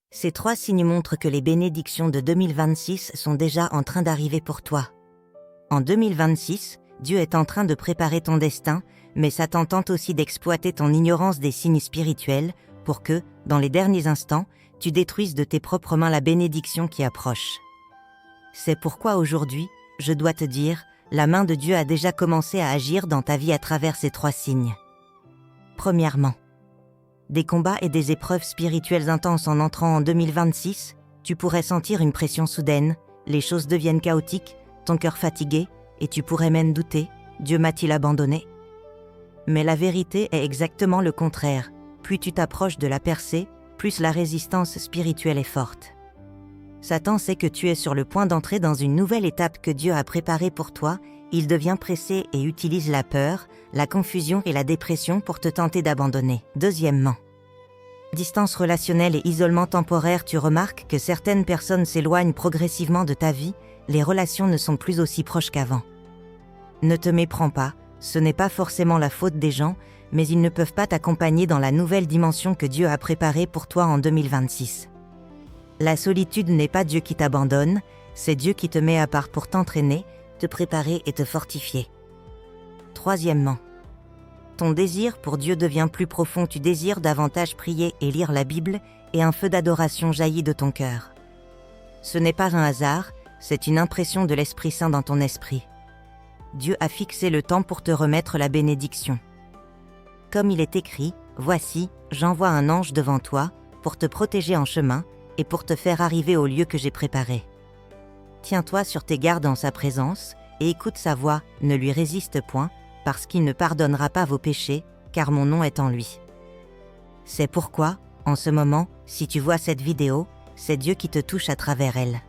Ces 3 signes montrent que les bénédictions de 2026 sont déjà en train d'arriver pour toi. En 2026, Dieu est en train de préparer ton destin, mais Satan tente aussi d'exploiter ton ignorance des signes spirituels pour que, dans les derniers instants, tu détruises de tes propres mains la bénédiction qui approche. C'est pourquoi aujourd'hui, je dois te dire, la main de Dieu a déjà commencé à agir dans ta vie à travers ces 3 signes. Premièrement, des combats et des épreuves spirituelles intenses en entrant en 2026, tu pourrais sentir une pression soudaine, les choses deviennent chaotiques, ton cœur fatigué, et tu pourrais même douter, Dieu m'a-t-il abandonné? Mais la vérité est exactement le contraire. Plus tu t'approches de la percée, plus la résistance spirituelle est forte. Satan sait que tu es sur le point d'entrer dans une nouvelle étape que Dieu a préparée pour toi. Il devient pressé et utilise la peur, la confusion et la dépression pour te tenter d'abandonner. Deuxièmement, distance relationnelle et isolement temporaire. Tu remarques que certaines personnes s'éloignent progressivement de ta vie, les relations ne sont plus aussi proches qu'avant. Ne te méprends pas, ce n'est pas forcément la faute des gens, mais ils ne peuvent pas t'accompagner dans la nouvelle dimension que Dieu a préparée pour toi en 2026. La solitude n'est pas Dieu qui t'abandonne, c'est Dieu qui te met à part pour t'entraîner, te préparer et te fortifier. Troisièmement, ton désir pour Dieu devient plus profond, tu désires davantage prier et lire la Bible, et un feu d'adoration jaillit de ton cœur. Ce n'est pas un hasard, c'est une impression de l'Esprit Saint dans ton esprit. Dieu a fixé le temps pour te remettre la bénédiction. Comme il est écrit, « Voici, j'envoie un ange devant toi, pour te protéger en chemin, et pour te faire arriver au lieu que j'ai préparé. » Tiens-toi sur tes gardes en sa présence, et écoute sa voix, ne lui résiste point, parce qu'il ne pardonnera pas vos péchés, car mon nom est en lui. C'est pourquoi, en ce moment, si tu vois cette vidéo, c'est Dieu qui te touche à travers elle.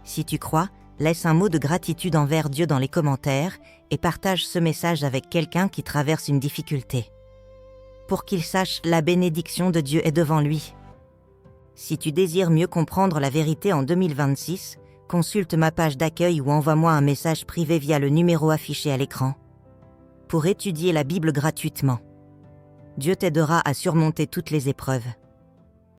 Si tu crois, laisse un mot de gratitude envers Dieu dans les commentaires et partage ce message avec quelqu'un qui traverse une difficulté. Pour qu'il sache, la bénédiction de Dieu est devant lui. Si tu désires mieux comprendre la vérité en 2026, consulte ma page d'accueil ou envoie-moi un message privé via le numéro affiché à l'écran. Pour étudier la Bible gratuitement, Dieu t'aidera à surmonter toutes les épreuves.